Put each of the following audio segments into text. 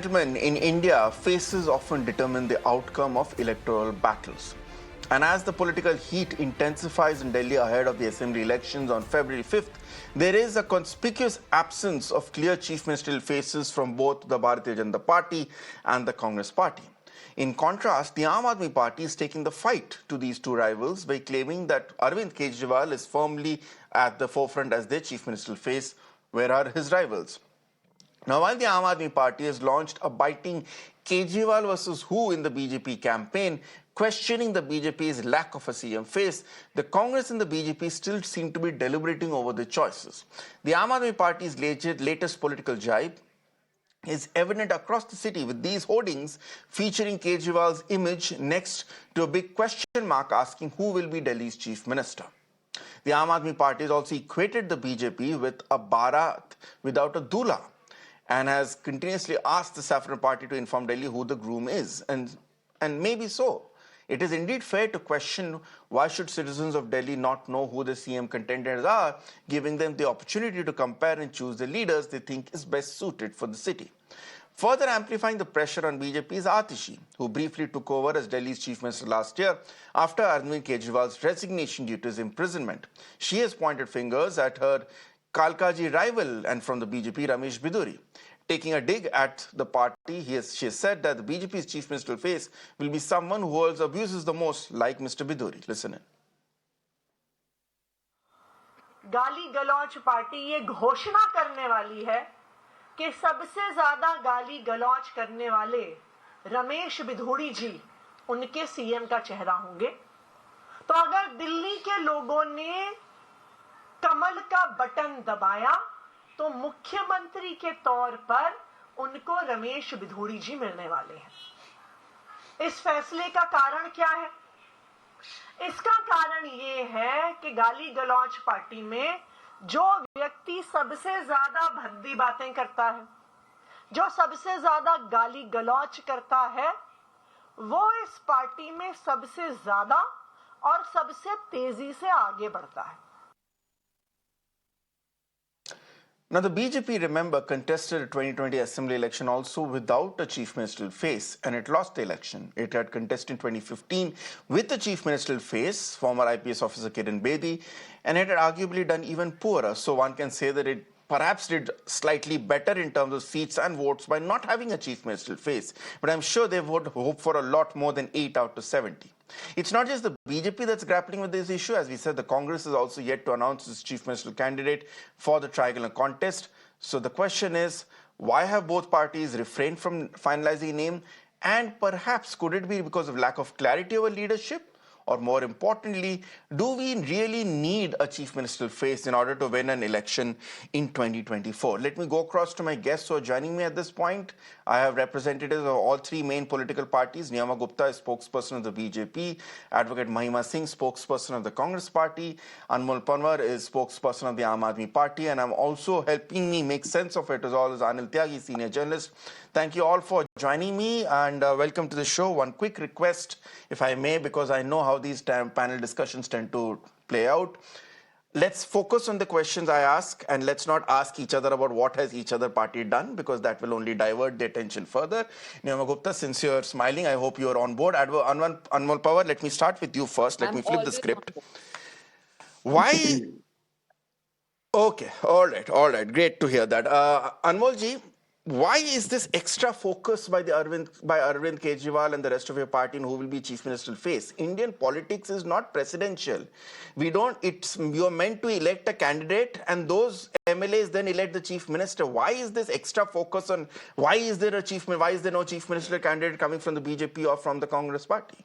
Gentlemen, in India, faces often determine the outcome of electoral battles. And as the political heat intensifies in Delhi ahead of the assembly elections on February 5th, there is a conspicuous absence of clear chief ministerial faces from both the Bharatiya Janata Party and the Congress Party. In contrast, the Aam Aadmi Party is taking the fight to these two rivals by claiming that Arvind Kejriwal is firmly at the forefront as their chief ministerial face. Where are his rivals? Now, while the Aam Aadmi Party has launched a biting Kejriwal versus who in the BJP campaign, questioning the BJP's lack of a CM face, the Congress and the BJP still seem to be deliberating over their choices. The Aam Aadmi Party's latest political jibe is evident across the city with these hoardings featuring Kejriwal's image next to a big question mark asking who will be Delhi's chief minister. The Aam Aadmi Party has also equated the BJP with a Bharat without a Dula and has continuously asked the Saffron Party to inform Delhi who the groom is. And maybe so. It is indeed fair to question why should citizens of Delhi not know who the CM contenders are, giving them the opportunity to compare and choose the leaders they think is best suited for the city. Further amplifying the pressure on BJP is Atishi, who briefly took over as Delhi's chief minister last year after Arvind Kejriwal's resignation due to his imprisonment. She has pointed fingers at her Kalkaji rival and from the BJP, Ramesh Bidhuri. Taking a dig at the party, she has said that the BJP's chief ministerial face will be someone who holds abuses the most, like Mr. Bidhuri. Listen in. गाली गलौच party ये घोषणा करने वाली है कि सबसे ज्यादा गाली गलौच करने वाले रमेश बिधूड़ी जी उनके सीएम का चेहरा होंगे। तो अगर दिल्ली के लोगों ने कमल का बटन दबाया तो मुख्यमंत्री के तौर पर उनको रमेश बिधूड़ी जी मिलने वाले हैं। इस फैसले का कारण क्या है? इसका कारण ये है कि गाली गलौच पार्टी में जो व्यक्ति सबसे ज्यादा भद्दी बातें करता है, जो सबसे ज्यादा गाली गलौच करता है, वो इस पार्टी में सबसे ज्यादा और सबसे तेजी से आगे बढ़ता है। Now, the BJP, remember, contested a 2020 assembly election also without a chief ministerial face, and it lost the election. It had contested in 2015 with a chief ministerial face, former IPS officer Kiran Bedi, and it had arguably done even poorer. So one can say that it perhaps did slightly better in terms of seats and votes by not having a chief ministerial face. But I'm sure they would hope for a lot more than 8 out of 70. It's not just the BJP that's grappling with this issue. As we said, the Congress is also yet to announce its chief ministerial candidate for the triangular contest. So the question is, why have both parties refrained from finalizing a name? And perhaps could it be because of lack of clarity over leadership? Or more importantly, do we really need a chief ministerial face in order to win an election in 2024? Let me go across to my guests who are joining me at this point. I have representatives of all three main political parties. Niyama Gupta is spokesperson of the BJP, Advocate Mahima Singh, spokesperson of the Congress Party, Anmol Pawar is spokesperson of the Aam Aadmi Party, and I'm also helping me make sense of it as all as Anil Tyagi, senior journalist. Thank you all for joining me and welcome to the show. One quick request, if I may, because I know how these panel discussions tend to play out. Let's focus on the questions I ask and let's not ask each other about what has each other party done, because that will only divert the attention further. Niyama Gupta, since you're smiling, I hope you're on board. Anmol Pawar, let me start with you first. Let me flip the script. Why? Okay, all right. Great to hear that. Anmol ji, why is this extra focus by Arvind Kejriwal and the rest of your party in who will be chief ministerial face? Indian politics is not presidential. You're meant to elect a candidate and those MLAs then elect the chief minister. Why is this extra focus on why is there no chief ministerial candidate coming from the BJP or from the Congress party?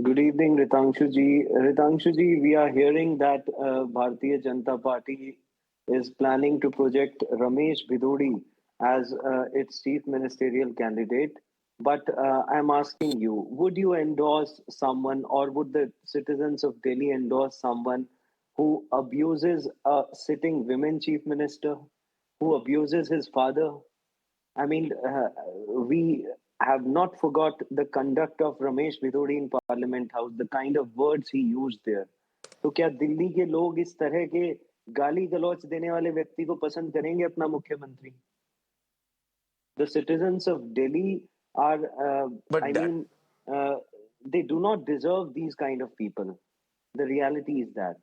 Good evening, Ritangshu ji. Ritangshu ji, we are hearing that Bharatiya Janata Party is planning to project Ramesh Bidhuri as its chief ministerial candidate. But I'm asking you, would you endorse someone, or would the citizens of Delhi endorse someone who abuses a sitting women chief minister, who abuses his father? I mean, we have not forgot the conduct of Ramesh Bidhuri in Parliament House, the kind of words he used there. तो क्या दिल्ली के लोग इस तरह के गाली गलौच देने वाले व्यक्ति को पसंद करेंगे अपना मुख्यमंत्री? The citizens of Delhi are, But I that mean, they do not deserve these kind of people. The reality is that.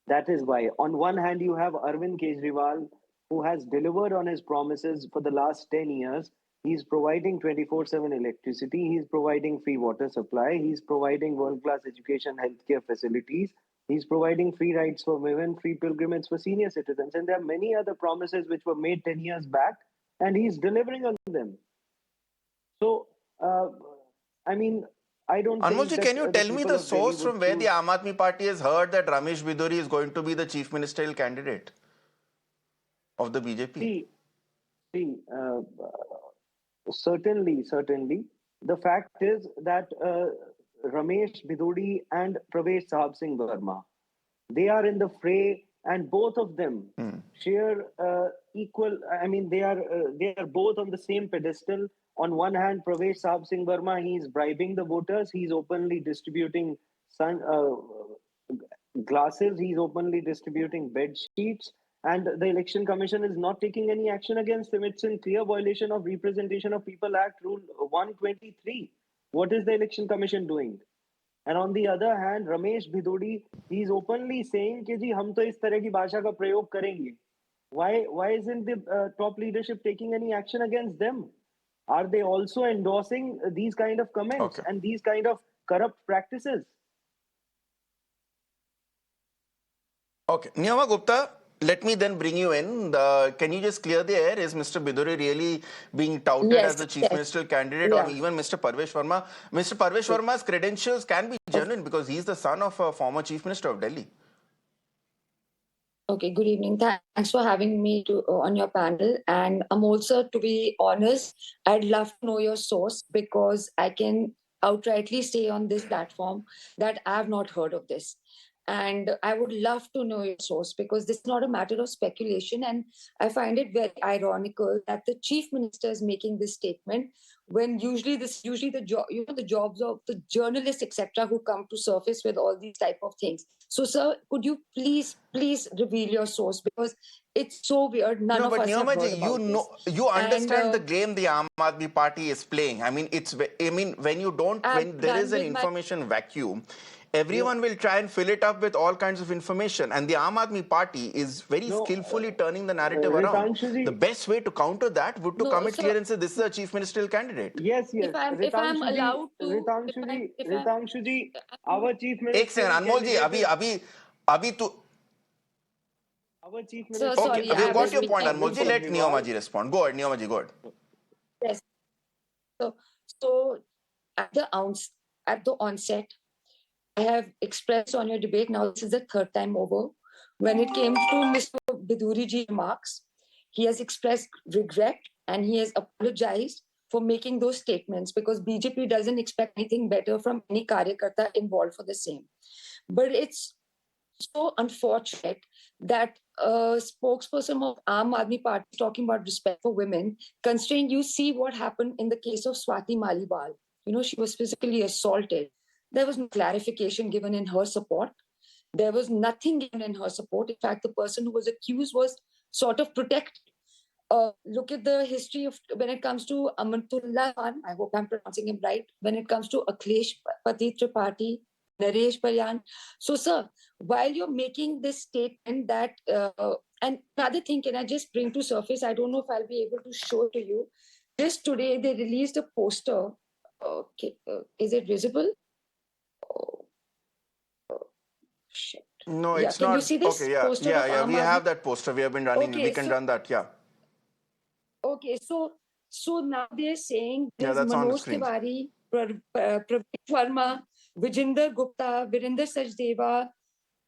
That is why, on one hand, you have Arvind Kejriwal, who has delivered on his promises for the last 10 years. He's providing 24/7 electricity, he's providing free water supply, he's providing world class education, healthcare facilities, he's providing free rights for women, free pilgrimage for senior citizens. And there are many other promises which were made 10 years back, and he's delivering on them. So, I mean, I don't think Anmolji, that can you the tell me people the of Delhi source would from where the choose. Aam Aadmi Party has heard that Ramesh Bidhuri is going to be the chief ministerial candidate of the BJP? See, see, certainly. The fact is that Ramesh Bidhuri and Pravesh Sahab Singh Verma, they are in the fray, and both of them share equal. I mean, they are both on the same pedestal. On one hand, Pravesh Sahab Singh Verma, he is bribing the voters. He's openly distributing glasses. He's openly distributing bed sheets, and the election commission is not taking any action against him. It's in clear violation of Representation of People Act Rule 123. What is the election commission doing? And on the other hand, Ramesh Bidhuri, he's openly saying कि जी हम तो इस तरह की भाषा का प्रयोग करेंगे. Why isn't the top leadership taking any action against them? Are they also endorsing these kind of comments Okay. and these kind of corrupt practices? Okay. Niyama Gupta, let me then bring you in. Can you just clear the air? Is Mr. Bidhuri really being touted as Yes, the chief yes, ministerial candidate, or yeah. even Mr. Parvesh Verma? Mr. Parvesh Verma's credentials can be genuine because he's the son of a former chief minister of Delhi. Okay, good evening. Thanks for having me on your panel. And also, to be honest, I'd love to know your source because I can outrightly say on this platform that I have not heard of this. And I would love to know your source because this is not a matter of speculation. And I find it very ironical that the chief minister is making this statement when usually the jobs of the journalists, etc., who come to surface with all these type of things. So, sir, could you please reveal your source because it's so weird. None No, of but us have heard Niyamaji, you about this. know, you And understand the game the Aam Aadmi Party is playing. I mean, I'm when there is done an with my. information vacuum, You everyone will try and fill it up with all kinds of information. And the Aam Aadmi Party is very know, skillfully turning the narrative around. Ritangshu The ji, best way to counter that would to No, come it so clear and say, this is a chief ministerial candidate. yes, yes, if I'm allowed to, if I'm Ritangshu ji, our chief एक second ministerial अनमोल जी candidate अभी is अभी अभी तो our chief so okay, ministerial sorry, we've I got was candidate your is point, speaking Anmol Arvind ji. before. Let Kejriwal. Niyoma ji respond. Go ahead, Niyoma ji, go ahead. Yes. So so at the onset, I have expressed on your debate. Now this is the third time over. When it came to Mr. Bidhuri ji remarks, he has expressed regret and he has apologized for making those statements because BJP doesn't expect anything better from any karyakarta involved for the same. But it's so unfortunate that a spokesperson of Aam Aadmi Party is talking about respect for women, considering you see what happened in the case of Swati Maliwal. You know, she was physically assaulted. There was no clarification given in her support. There was nothing given in her support. In fact, the person who was accused was sort of protected. Look at the history of when it comes to Amantullah Khan. I hope I'm pronouncing him right. When it comes to Akhilesh Pati Tripathi, Naresh Paryan. So, sir, while you're making this statement that, and another thing, can I just bring to surface? I don't know if I'll be able to show to you. Just today, they released a poster. Okay, is it visible? Oh, shit. No, Yeah, it's can you not. see this Okay, yeah, poster yeah, of yeah. We Aam Aadmi? have that poster. We have been running. We Okay, can so run that. Yeah, okay, so now they're saying yeah, there's that's on the Manoj screen. Tiwari, Pravesh Verma, Vijinder Gupta, Virinder Sachdeva.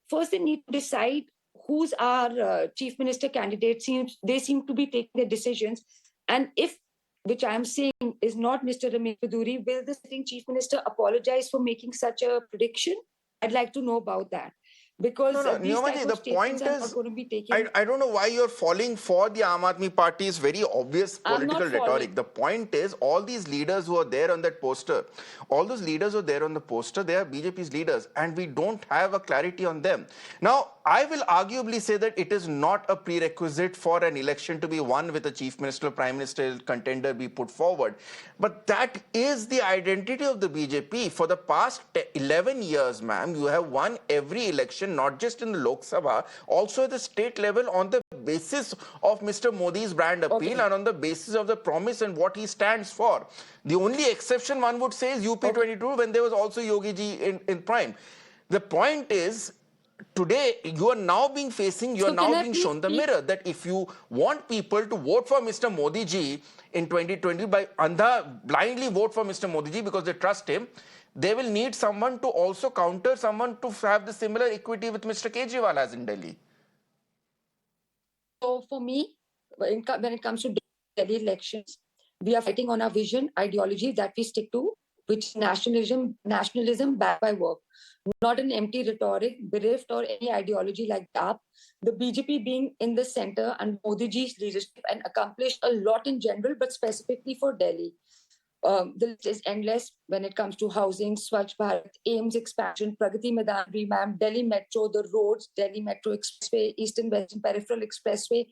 First, they need to decide who's our chief minister candidate. They seem to be taking their decisions, and if which I am saying is not Mr. Ramesh Bidhuri, will the sitting chief minister apologize for making such a prediction? I'd like to know about that. because these type Neomaji, of the statements point are not is, going to be taken. I don't know why you're falling for the Aam Aadmi Party's very obvious I'm political not rhetoric. following. The point is, all these leaders who are there on that poster, all those leaders who are there on the poster, they are BJP's leaders, and we don't have a clarity on them. Now, I will arguably say that it is not a prerequisite for an election to be won with a chief minister or prime minister contender be put forward. But that is the identity of the BJP. For the past 11 years, ma'am, you have won every election, not just in the Lok Sabha, also at the state level on the basis of Mr. Modi's brand appeal Okay. and on the basis of the promise and what he stands for. The only exception one would say is UP 22 when there was also Yogi ji in prime. The point is, today you are now being facing, you are So now can I being please shown the speak? mirror that if you want people to vote for Mr. Modi ji in 2020 by andha blindly vote for Mr. Modi ji because they trust him, they will need someone to also counter, someone to have the similar equity with Mr. Kejriwal as in Delhi. So for me, when it comes to Delhi elections, we are fighting on our vision, ideology that we stick to, which is nationalism backed by work, not an empty rhetoric, bereft or any ideology like that. The BJP being in the center and Modi ji's leadership and accomplished a lot in general, but specifically for Delhi. The list is endless when it comes to housing, Swachh Bharat, AIMS expansion, Pragati Maidan revamp, Delhi Metro, the roads, Delhi Metro Expressway, Eastern Western Peripheral Expressway,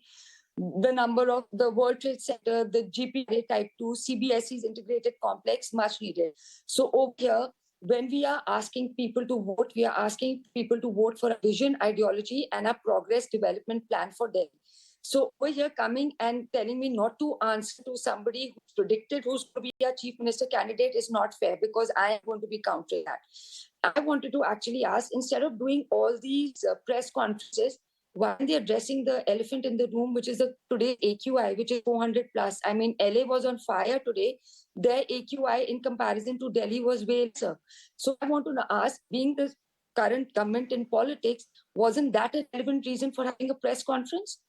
the number of the World Trade Center, the GPA Type 2, CBSE's integrated complex, much needed. So over here, when we are asking people to vote, we are asking people to vote for a vision, ideology, and a progress development plan for Delhi. So over here, coming and telling me not to answer to somebody who's predicted who's going to be a chief minister candidate is not fair because I am going to be countering that. I wanted to actually ask, instead of doing all these press conferences, why are they addressing the elephant in the room, which is the today AQI, which is 400 plus? I mean, LA was on fire today. Their AQI in comparison to Delhi was way lesser. So I want to ask, being the current government in politics, wasn't that a relevant reason for having a press conference?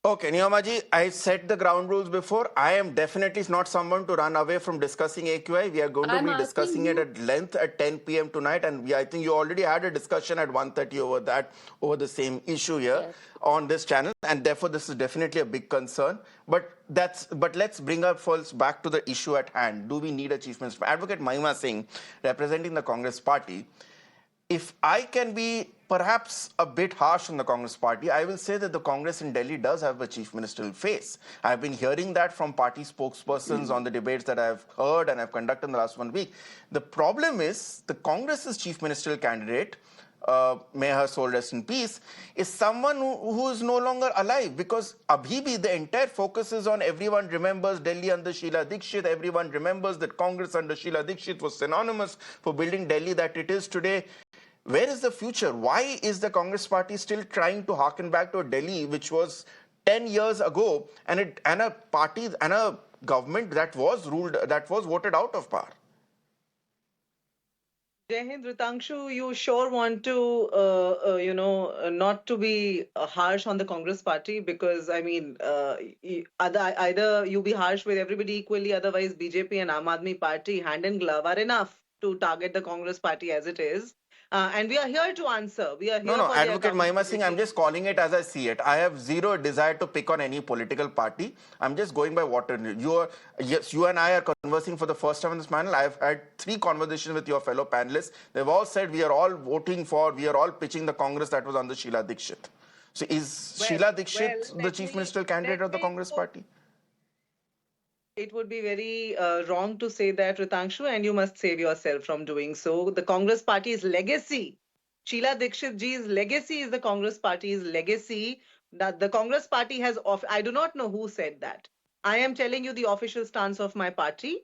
Okay, Niyamaji, I set the ground rules before. I am definitely not someone to run away from discussing AQI. We are going to I'm be asking discussing it you. at length at 10 p.m. tonight, and I think you already had a discussion at 1:30 over that, over the same issue here Yes. on this channel, and therefore this is definitely a big concern. But let's bring our first back to the issue at hand. Do we need a chief minister? Advocate Mahima Singh, representing the Congress party, if I can be perhaps a bit harsh on the Congress party, I will say that the Congress in Delhi does have a chief ministerial face. I've been hearing that from party spokespersons on the debates that I've heard and I've conducted in the last 1 week. The problem is the Congress's chief ministerial candidate, may her soul rest in peace, is someone who is no longer alive because Abhi the entire focus is on everyone remembers Delhi under Sheila Dikshit. Everyone remembers that Congress under Sheila Dikshit was synonymous for building Delhi that it is today. Where is the future? Why is the Congress party still trying to harken back to a Delhi which was 10 years ago and a party and a government that was ruled, that was voted out of power? Jai Hind, Ritangshu, you sure want to, not to be harsh on the Congress party because, I mean, either you be harsh with everybody equally, otherwise BJP and Aam Aadmi Party hand in glove are enough to target the Congress party as it is. And we are here to answer. We are No, here no, for the Advocate Mahima Singh, I'm accountability. just calling it as I see it. I have zero desire to pick on any political party. I'm just going by what you are. Yes, you and I are conversing for the first time on this panel. I've had 3 conversations with your fellow panelists. They've all said we are all voting for, we are all pitching the Congress that was under Sheila Dikshit. So is Well, Sheila well, Dikshit the let chief me ministerial candidate let of the me Congress put party? it would be very wrong to say that, Ritangshu, and you must save yourself from doing so. The Congress Party's legacy, Sheila Dikshit ji's legacy is the Congress Party's legacy. That the Congress Party has off. I do not know who said that. I am telling you the official stance of my party,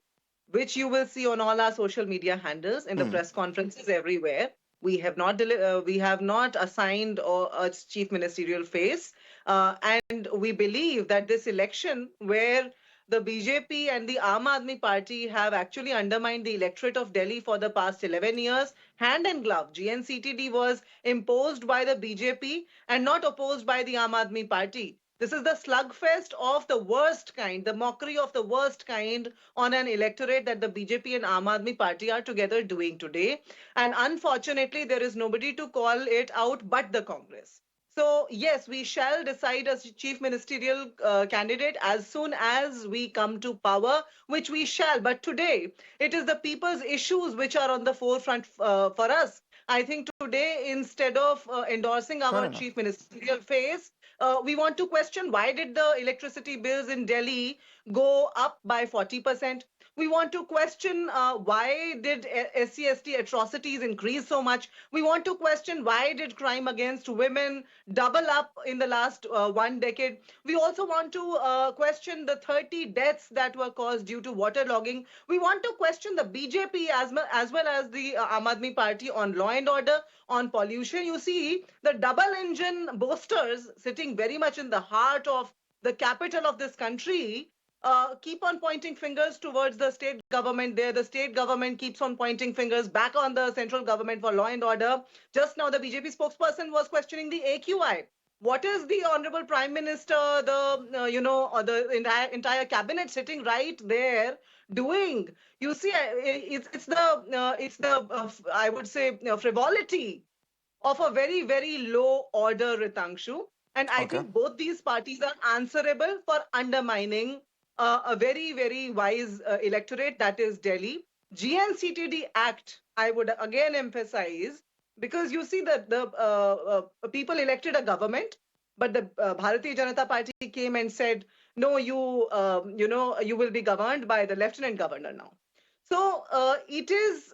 which you will see on all our social media handles in the Hmm. press conferences everywhere. We have not assigned a chief ministerial face, and we believe that this election where the BJP and the Aam Aadmi Party have actually undermined the electorate of Delhi for the past 11 years, hand in glove. GNCTD was imposed by the BJP and not opposed by the Aam Aadmi Party. This is the slugfest of the worst kind, the mockery of the worst kind on an electorate that the BJP and Aam Aadmi Party are together doing today. And unfortunately, there is nobody to call it out but the Congress. So, yes, we shall decide a chief ministerial candidate as soon as we come to power, which we shall. But today, it is the people's issues which are on the forefront for us. I think today, instead of endorsing Fair our enough. chief ministerial face, we want to question why did the electricity bills in Delhi go up by 40%? We want to question why did SC/ST atrocities increase so much? We want to question why did crime against women double up in the last 1 decade? We also want to question the 30 deaths that were caused due to waterlogging. We want to question the BJP as well as the Aam Aadmi Party on law and order, on pollution. You see, the double engine boasters sitting very much in the heart of the capital of this country keep on pointing fingers towards the state government there. The state government keeps on pointing fingers back on the central government for law and order. Just now, the BJP spokesperson was questioning the AQI. What is the honorable prime minister, or the entire cabinet sitting right there doing? You see, it's the I would say frivolity of a very, very low order, Ritangshu. And I Okay. think both these parties are answerable for undermining a very, very wise electorate, that is Delhi. GNCTD Act, I would again emphasize, because you see that the people elected a government, but the Bharatiya Janata Party came and said, no, you will be governed by the lieutenant governor now. So it is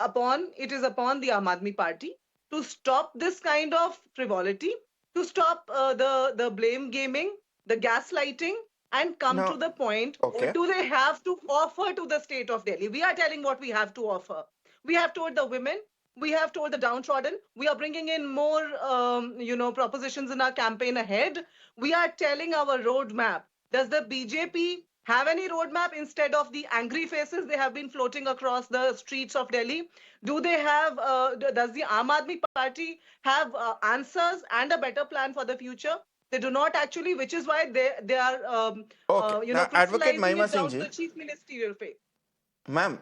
upon the Aam Aadmi Party to stop this kind of frivolity, to stop the blame gaming, the gaslighting, and come to Now, the point. What okay. do they have to offer to the state of Delhi? We are telling what we have to offer. We have told the women, we have told the downtrodden, we are bringing in more, propositions in our campaign ahead. We are telling our roadmap. Does the BJP have any roadmap instead of the angry faces they have been floating across the streets of Delhi? Do they have, does the Aam Aadmi Party have answers and a better plan for the future? They do not actually, which is why they are, Okay. Now, Advocate crystallizing Mahima it Singh down to ji, the chief ministerial phase. ma'am,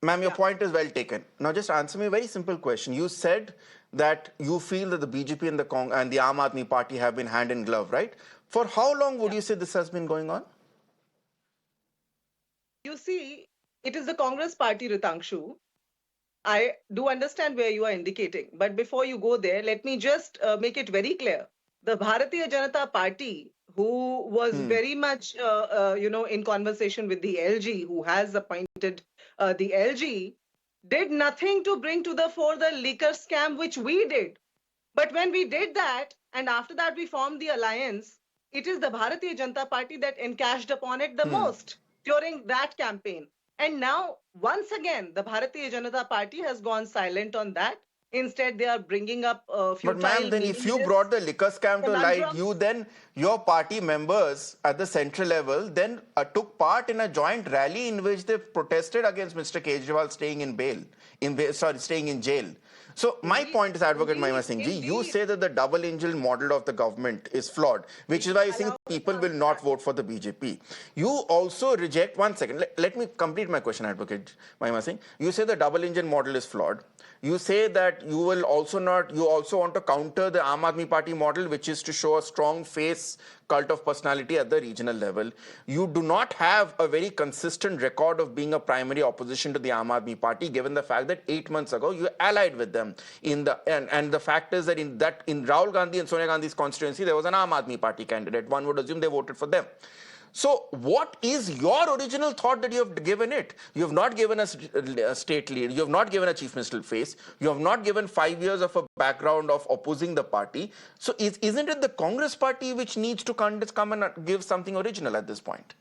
ma'am, your Yeah. point is well taken. Now, just answer me a very simple question. You said that you feel that the BJP and the Aam Aadmi Party have been hand in glove, right? For how long would Yeah. you say this has been going on? You see, it is the Congress party, Ritangshu. I do understand where you are indicating, but before you go there, let me just make it very clear. The Bharatiya Janata Party, who was very much, in conversation with the LG, who has appointed the LG, did nothing to bring to the fore the liquor scam, which we did. But when we did that, and after that we formed the alliance, it is the Bharatiya Janata Party that encashed upon it the most during that campaign. And now, once again, the Bharatiya Janata Party has gone silent on that. Instead, they are bringing up But ma'am, futile, then if you meaningless brought the liquor scam to light, conundrums. your party members at the central level then took part in a joint rally in which they protested against Mr. Kejriwal staying in staying in jail. So my Indeed, point is, Advocate Mahima indeed, Singh ji, you indeed. say that the double engine model of the government is flawed, which is why you think Allow me to people will answer not that. vote for the BJP. You also reject, one second, let me complete my question, Advocate Mahima Singh. You say the double engine model is flawed. You say that you also want to counter the Aam Aadmi Party model, which is to show a strong face cult of personality at the regional level. You do not have a very consistent record of being a primary opposition to the Aam Aadmi Party, given the fact that 8 months ago you allied with them. And the fact is that in Rahul Gandhi and Sonia Gandhi's constituency, there was an Aam Aadmi Party candidate. One would assume they voted for them. So, what is your original thought that you have given it? You have not given us a state lead. You have not given a chief ministerial face. You have not given 5 years of a background of opposing the party. So, isn't it the Congress party which needs to come and give something original at this point?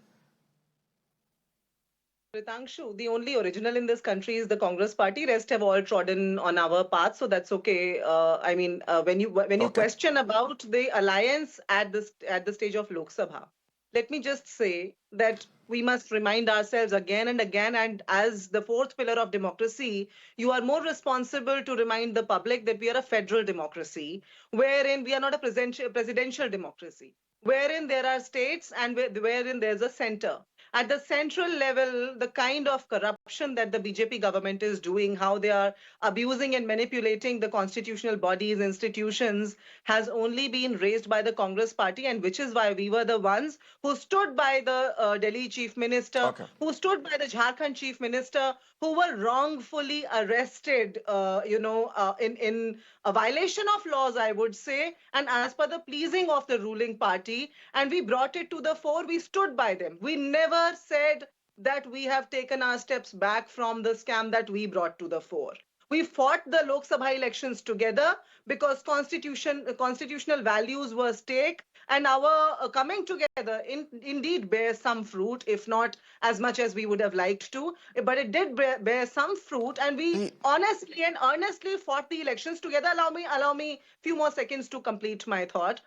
Ritangshu, the only original in this country is the Congress Party. Rest have all trodden on our path, so that's okay. When you Okay. question about the alliance at the stage of Lok Sabha, let me just say that we must remind ourselves again and again, and as the fourth pillar of democracy, you are more responsible to remind the public that we are a federal democracy, wherein we are not a presidential democracy. wherein there are states and wherein there's a center. At the central level, the kind of corruption that the BJP government is doing, how they are abusing and manipulating the constitutional bodies, institutions, has only been raised by the Congress party, and which is why we were the ones who stood by the Delhi chief minister, Okay. who stood by the Jharkhand chief minister, who were wrongfully arrested, in a violation of laws, I would say, and as per the pleasing of the ruling party. And we brought it to the fore. We stood by them. We never said that we have taken our steps back from the scam that we brought to the fore. We fought the Lok Sabha elections together because constitutional values were stake, and our coming together indeed bears some fruit, if not as much as we would have liked to, but it did bear some fruit, and we See, honestly and earnestly fought the elections together. Allow me few more seconds to complete my thought.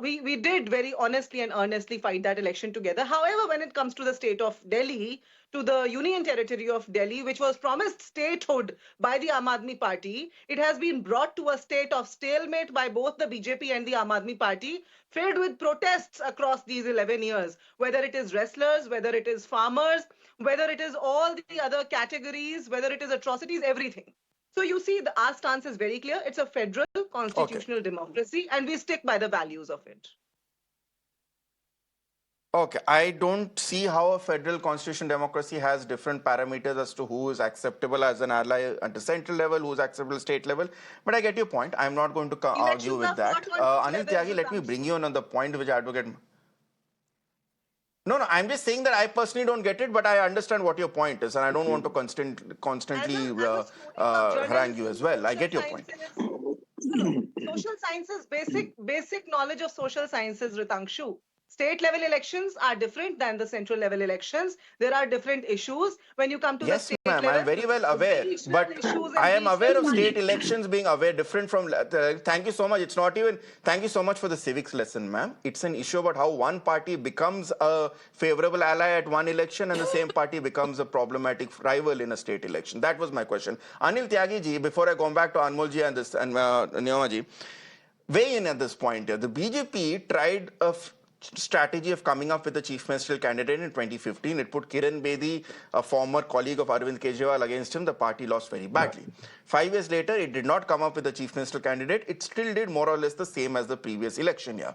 We did very honestly and earnestly fight that election together. However, when it comes to the state of Delhi, to the Union Territory of Delhi, which was promised statehood by the Aam Aadmi Party, it has been brought to a state of stalemate by both the BJP and the Aam Aadmi Party, filled with protests across these 11 years, whether it is wrestlers, whether it is farmers, whether it is all the other categories, whether it is atrocities, everything. So you see, our stance is very clear. It's a federal okay. constitutional democracy, and we stick by the values of it. Okay, I don't see how a federal constitution democracy has different parameters as to who is acceptable as an ally at the central level, who is acceptable state level. But I get your point. I'm not going to argue Elections with are fought that. on two Anil levels, Tyagi, let me bring you on the point which I advocate. No, I'm just saying that I personally don't get it, but I understand what your point is, and I don't want to constantly as a student of harangue you journalism, as well. I social get your point. sciences, no, social sciences, basic knowledge of social sciences, Ritangshu. State level elections are different than the central level elections. There are different issues. When you come to the Yes, state ma'am, I'm level, very well aware, regional but issues I and am regional aware of state parties. elections being aware different from. Thank you so much. It's not even. Thank you so much for the civics lesson, ma'am. It's an issue about how one party becomes a favorable ally at one election and the same party becomes a problematic rival in a state election. That was my question. Anil Tyagi ji, before I go back to Anmol ji and this and Niyama ji, weigh in at this point here. The BJP tried a strategy of coming up with a chief ministerial candidate in 2015. It put Kiran Bedi, a former colleague of Arvind Kejriwal, against him. The party lost very badly. 5 years later, it did not come up with a chief ministerial candidate. It still did more or less the same as the previous election year.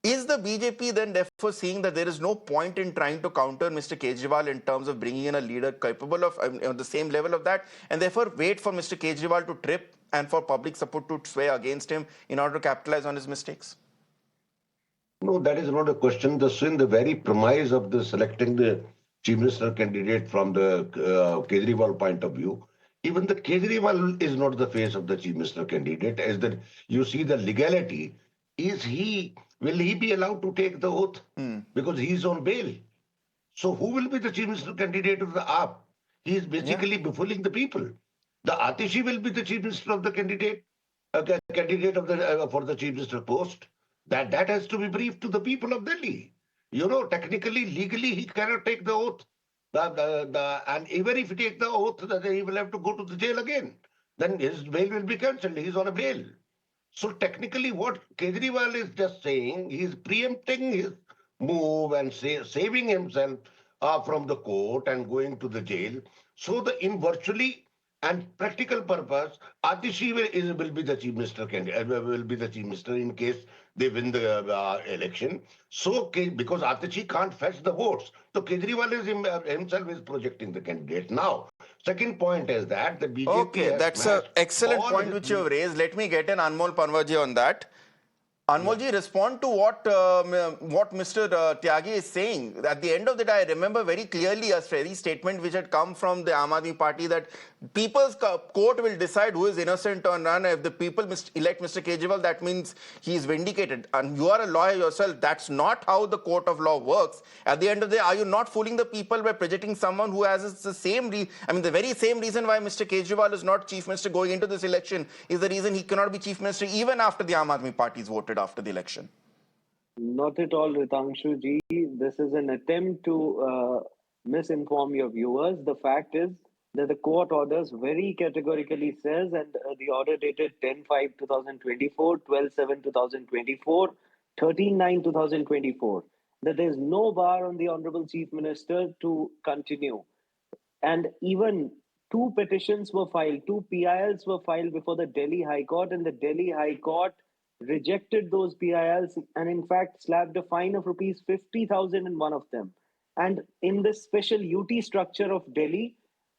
Is the BJP then therefore seeing that there is no point in trying to counter Mr. Kejriwal in terms of bringing in a leader capable of the same level of that, and therefore wait for Mr. Kejriwal to trip and for public support to sway against him in order to capitalize on his mistakes? No, that is not a question. The very premise of the selecting the chief minister candidate from the Kejriwal point of view, even the Kejriwal is not the face of the chief minister candidate. As that you see the legality, will he be allowed to take the oath because he is on bail? So who will be the chief minister candidate of the AAP? He is Yeah. basically befooling the people. The Atishi will be the chief minister of the candidate of the for the chief minister post. That has to be briefed to the people of Delhi. Technically, legally, he cannot take the oath. And even if he takes the oath, that he will have to go to the jail again. Then his bail will be cancelled. He is on a bail. So technically, what Kejriwal is just saying, he is preempting his move and saving himself from the court and going to the jail. So in virtually and practical purpose, Atishi will be the chief minister will be the chief minister in case they win the election. So because Atishi can't fetch the votes, so Kejriwal is himself is projecting the candidate. Now, second point is that the BJP Okay, has that's an smashed excellent all point his which you have raised. Let me get an Anmol Panwarji on that. Anmolji, respond to what Mr. Tyagi is saying. At the end of the day, I remember very clearly a very statement which had come from the Aam Aadmi Party that people's court will decide who is innocent or none. If the people elect Mr. Kejriwal, that means he is vindicated. And you are a lawyer yourself. That's not how the court of law works. At the end of the day, are you not fooling the people by projecting someone who has the same, the very same reason why Mr. Kejriwal is not chief minister going into this election is the reason he cannot be chief minister even after the Aam Aadmi Party is voted after the election. Not at all, Ritangshu ji. This is an attempt to misinform your viewers. The fact is that the court orders very categorically says, and the order dated 10/5/2024, 12/7/2024, 13/9/2024, that there is no bar on the Honorable Chief Minister to continue. And even two petitions were filed, two PILs were filed before the Delhi High Court, and the Delhi High Court rejected those PILs and, in fact, slapped a fine of rupees 50,000 in one of them. And in this special UT structure of Delhi,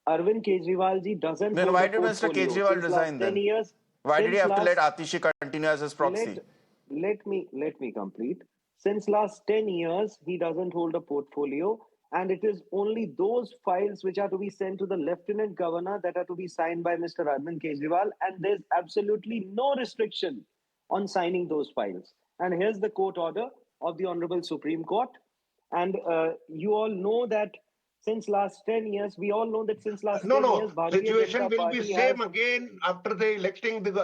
Arvind Kejriwal ji doesn't Then hold why a did Mr. portfolio Kejriwal since last resign 10 then? years. Why did he Since have to let last Atishi continue as his proxy? let me complete. Since last 10 years, he doesn't hold a portfolio, and it is only those files which are to be sent to the Lieutenant Governor that are to be signed by Mr. Arvind Kejriwal, and there's absolutely no restriction on signing those files. And here's the court order of the Honorable Supreme Court. And you all know that since last 10 years, we all know that since last 10 years, Bharatiya Situation Janata will be Party same has... again after the electing this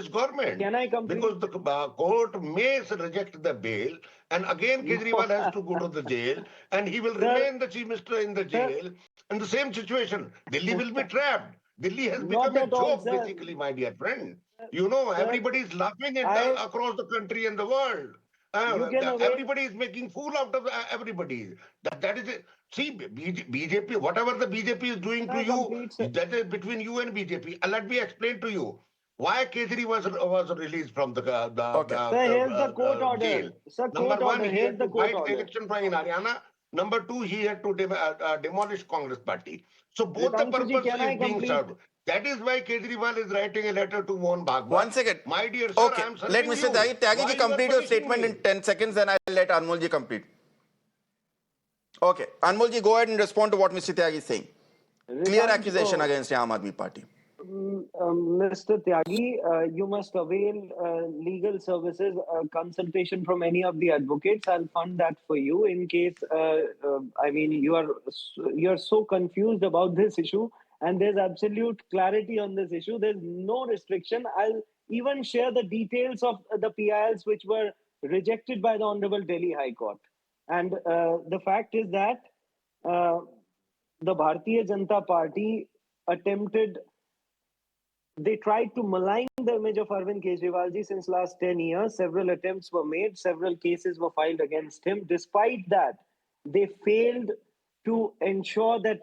government. Can I complete? Because the court may reject the bail, and again Kejriwal has to go to the jail, and he will remain the chief minister in the jail. In the same situation, Delhi will be trapped. Delhi has become Not a at all, joke, sir. basically, my dear friend. You know, Sir, everybody is laughing across the country and the world. You can avail... Everybody is making fool out of everybody. That is it. See, BJP, whatever the BJP is doing Can to I you, complete, sir? that is between you and BJP. Let me explain to you why Kejriwal was released from the Okay. Sir, here's the court order. jail. Sir, Number court one, order. he Here's had the to court fight the order. election in Haryana. Number two, he had to demolish Congress party. So both the Ritangshu ji, purpose can is I being complete? served. That is why Kejriwal is writing a letter to Mohan Bhagwat. 1 second. My dear sir, Okay. I am Let serving Mr. you. Tyagi Why ji you are complete your punishing statement me? in 10 seconds, then I'll let Anmol ji complete. Okay. Anmol ji, go ahead and respond to what Mr. Tyagi is saying. Clear accusation against the Aam Aadmi Party. Mr. Tyagi, you must avail legal services consultation from any of the advocates. I'll fund that for you in case. I mean, you're so confused about this issue, and there's absolute clarity on this issue. There's no restriction. I'll even share the details of the PILs which were rejected by the Honorable Delhi High Court. And the fact is that the Bharatiya Janata Party attempted... They tried to malign the image of Arvind Kejriwal ji since last 10 years. Several attempts were made, several cases were filed against him. Despite that, they failed to ensure that,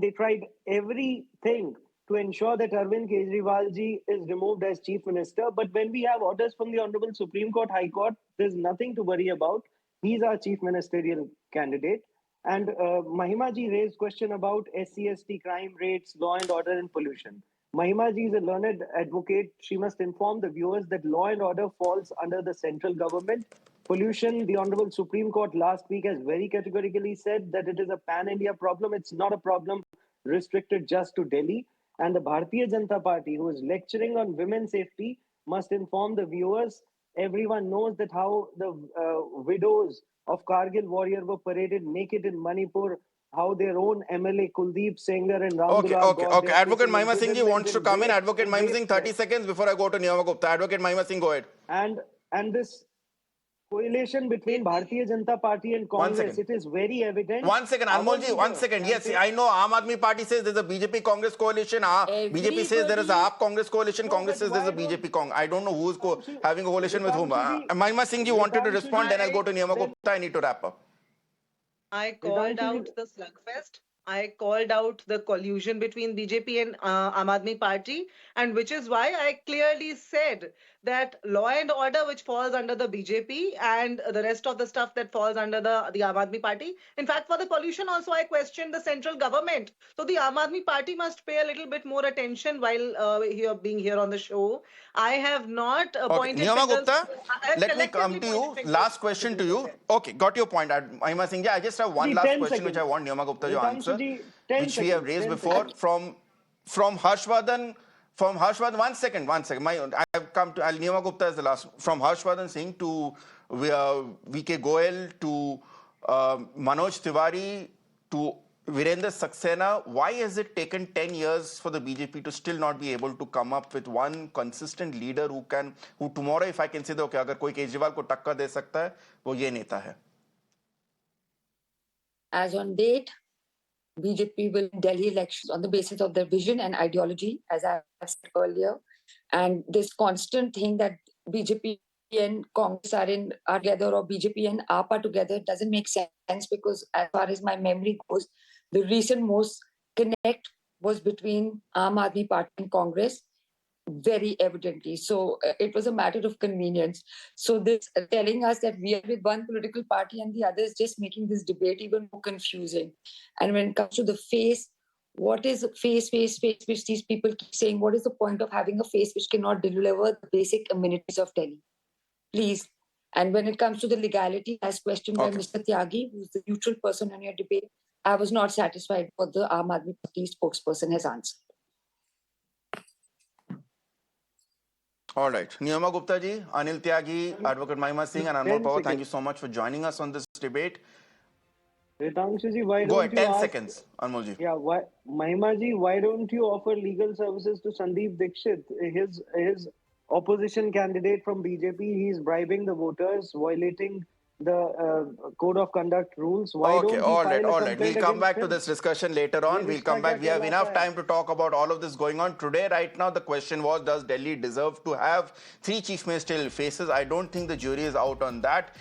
they tried everything to ensure that Arvind Kejriwal ji is removed as chief minister. But when we have orders from the Honorable Supreme Court, High Court, there's nothing to worry about. He's our chief ministerial candidate. And Mahima ji raised question about SC/ST crime rates, law and order, and pollution. Mahima ji is a learned advocate. She must inform the viewers that law and order falls under the central government. Pollution, the Honorable Supreme Court last week has very categorically said that it is a pan-India problem. It's not a problem restricted just to Delhi. And the Bharatiya Janata Party, who is lecturing on women's safety, must inform the viewers. Everyone knows that how the widows of Kargil warrior were paraded naked in Manipur, how their own MLA Kuldeep Sengar and Ramdulal got their Advocate facing Mahima Singh ji imprisonment wants to come in. Advocate Mahima rape Singh, 30 threats. seconds before I go to Niyama Gupta. Advocate Mahima Singh, go ahead. And this correlation between Bharatiya Janata Party and Congress, it is very evident. 1 second, Anmol ji, 1 second. Yes, I know Aam Aadmi Party says there's a BJP Congress coalition. BJP says there is a AAP Congress coalition. Congress says there's a BJP Congress. I don't know who's having a coalition with whom. Mahima Singh ji wanted to respond, then I'll go to Niyama Gupta. I need to wrap up. I called out the slugfest. I called out the collusion between BJP and Aam Aadmi Party, and which is why I clearly said that law and order, which falls under the BJP, and the rest of the stuff that falls under the Aam Aadmi Party. In fact, for the pollution also, I questioned the central government. So the Aam Aadmi Party must pay a little bit more attention while being here on the show. I have not pointed Niyama fingers. Gupta, let me come to you. Last question to you. Okay, got your point. Mahima Singh ji, I just have one last question which I want Niyama Gupta to answer, which we have raised before from Harshvardhan. From Harshvardhan, 1 second. I have come to Niyama Gupta as the last. From Harshvardhan Singh to VK Goel to Manoj Tiwari to Virendra Saxena, why has it taken 10 years for the BJP to still not be able to come up with one consistent leader who tomorrow, if I can say, okay, अगर कोई केजरीवाल को टक्कर दे सकता है, वो ये नेता है. As on date, BJP will win Delhi elections on the basis of their vision and ideology, as I said earlier. And this constant thing that BJP and Congress are together, or BJP and AAP are together, it doesn't make sense, because as far as my memory goes, the recent most connect was between Aam Aadmi Party and Congress, very evidently. So it was a matter of convenience. So this telling us that we are with one political party and the other is just making this debate even more confusing. And when it comes to the face, what is face, which these people keep saying? What is the point of having a face which cannot deliver the basic amenities of Delhi? Please. And when it comes to the legality, as questioned by Mr. Tyagi, who's the neutral person on your debate, I was not satisfied what the Aam Aadmi Party spokesperson has answered. All right. Niyama Gupta ji, Anil Tyagi, Advocate Mahima Singh, and Anmol Pawar, thank you so much for joining us on this debate. Ritangshu ji, why Go don't ahead, you 10 ask? seconds, Anmol ji. Yeah, why, Mahima ji, why don't you offer legal services to Sandeep Dixit, his opposition candidate from BJP? He's bribing the voters, violating the code of conduct rules. Why Okay, don't he all right, file a all right. We'll complaint come against back to him? this discussion later on. ये We'll रिश्ता come क्या back. We have कहलाता enough है? time to talk about all of this going on. Today, right now, the question was, does Delhi deserve to have 3 chief ministerial faces? I don't think the jury is out on that.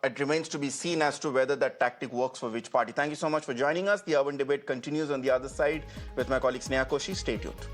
It remains to be seen as to whether that tactic works for which party. Thank you so much for joining us. The urban debate continues on the other side with my colleague Sneha Koshi. Stay tuned.